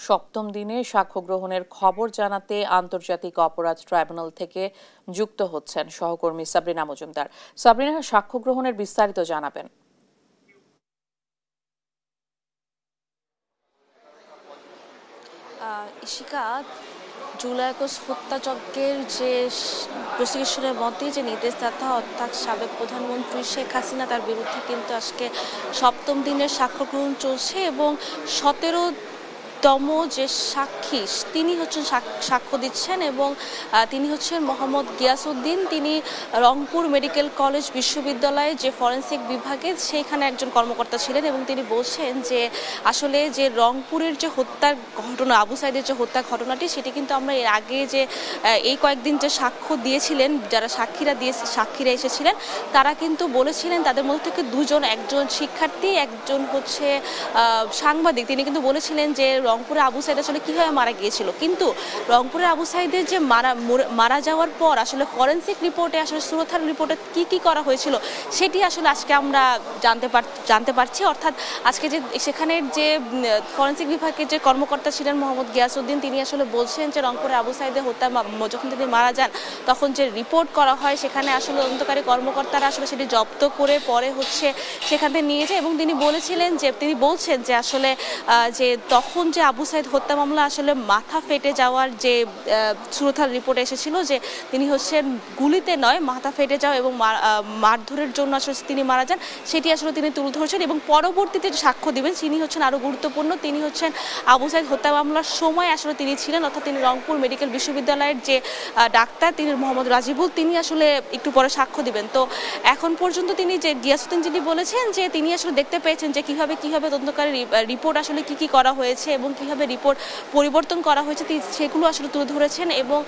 সপ্তম দিনে সাক্ষ্য গ্রহণের খবর জানাতে আন্তর্জাতিক অপরাধ ট্রাইব্যুনাল থেকে যুক্ত হচ্ছেন সহকর্মী সাবরিনা মজুমদার। সাবরিনা, সাক্ষ্য গ্রহণের বিস্তারিত জানাবেন। ইশিকা, জুলাই আগস্ট হত্যাযজ্ঞের যে প্রসিকিউশনের মধ্যে যে নির্দেশদাতা অর্থাৎ সাবেক প্রধানমন্ত্রী শেখ হাসিনা, তার বিরুদ্ধে কিন্তু আজকে সপ্তম দিনের সাক্ষ্য গ্রহণ চলছে এবং 17তম যে সাক্ষী তিনি হচ্ছেন সাক্ষ্য দিচ্ছেন এবং তিনি হচ্ছেন মোহাম্মদ গিয়াসউদ্দিন। তিনি রংপুর মেডিকেল কলেজ বিশ্ববিদ্যালয়ে যে ফরেন্সিক বিভাগে সেইখানে একজন কর্মকর্তা ছিলেন এবং তিনি বলছেন যে আসলে যে রংপুরের যে হত্যার ঘটনা, আবু সাইদের যে হত্যা ঘটনাটি, সেটি কিন্তু আমরা এর আগে যে এই কয়েকদিন যে সাক্ষ্য দিয়েছিলেন, যারা সাক্ষীরা এসেছিলেন, তারা কিন্তু বলেছিলেন তাদের মধ্যে থেকে দুজন, একজন শিক্ষার্থী, একজন হচ্ছে সাংবাদিক। তিনি কিন্তু বলেছিলেন যে রংপুরে আবু সাইদ আসলে কিভাবে মারা গিয়েছিল, কিন্তু রংপুরের আবু সাইদের যে মারা যাওয়ার পর আসলে ফরেন্সিক রিপোর্টে, আসলে সুরতহাল রিপোর্টে কি করা হয়েছিল সেটি আসলে আজকে আমরা জানতে পারছি। অর্থাৎ আজকে যে সেখানের যে ফরেন্সিক বিভাগের যে কর্মকর্তা ছিলেন মোহাম্মদ গিয়াসউদ্দিন, তিনি আসলে বলছেন যে রংপুরে আবু সাইদের হত্যা যখন তিনি মারা যান তখন যে রিপোর্ট করা হয়, সেখানে আসলে তদন্তকারী কর্মকর্তারা আসলে সেটি জব্দ করে পরে হচ্ছে সেখানে নিয়ে যায় এবং তিনি বলছেন যে আসলে যে তখন যে আবু সাইদ হত্যা মামলা আসলে মাথা ফেটে যাওয়ার যে সুরতহাল রিপোর্টে এসেছিল যে তিনি হচ্ছেন গুলিতে নয়, মাথা ফেটে যাওয়া এবং মারধরের জন্য আসলে তিনি মারা যান, সেটি আসলে তিনি তুলে ধরেছেন। এবং পরবর্তীতে যে সাক্ষ্য দিবেন তিনি হচ্ছেন আরও গুরুত্বপূর্ণ, তিনি হচ্ছেন আবু সাইদ হত্যা মামলার সময় আসলে তিনি ছিলেন, অর্থাৎ তিনি রংপুর মেডিকেল বিশ্ববিদ্যালয়ের যে ডাক্তার, তিনি মোহাম্মদ রাজিবুল, তিনি আসলে একটু পরে সাক্ষ্য দিবেন। তো এখন পর্যন্ত তিনি যে গিয়াসউদ্দিন যিনি বলেছেন যে তিনি আসলে দেখতে পেয়েছেন যে কিভাবে তদন্তকারী রিপোর্ট আসলে কি করা হয়েছে এবং কিভাবে রিপোর্ট পরিবর্তন করা হয়েছে, সেগুলো আসলে তুলে ধরেছেন। এবং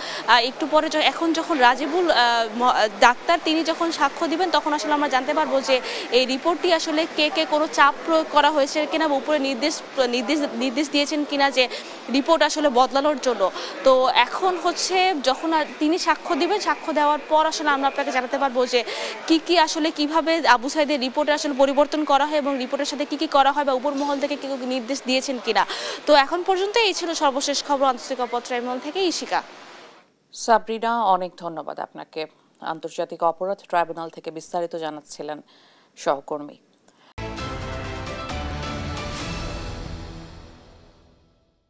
একটু পরে এখন যখন রাজিবুল ডাক্তার তিনি যখন সাক্ষ্য দিবেন তখন আসলে আমরা জানতে পারবো যে এই রিপোর্টটি আসলে কে কোনো চাপ প্রয়োগ করা হয়েছে কিনা, উপরে নির্দেশ দিয়েছেন কিনা যে রিপোর্ট আসলে বদলানোর জন্য। তো এখন হচ্ছে যখন তিনি সাক্ষ্য দিবেন, সাক্ষ্য দেওয়ার পর আসলে আমরা আপনাকে জানাতে পারবো যে কি আসলে কিভাবে আবু সাইদের রিপোর্টে আসলে পরিবর্তন করা হয় এবং রিপোর্টের সাথে কি করা হয় বা উপর মহল থেকে কেউ নির্দেশ দিয়েছেন কিনা। তো এখন পর্যন্ত এই ছিল সর্বশেষ খবর আন্তর্জাতিক অপরাধ ট্রাইব্যুনাল থেকে। ইশিকা। সাবরিনা, অনেক ধন্যবাদ আপনাকে। আন্তর্জাতিক অপরাধ ট্রাইব্যুনাল থেকে বিস্তারিত জানাচ্ছিলেন সহকর্মী।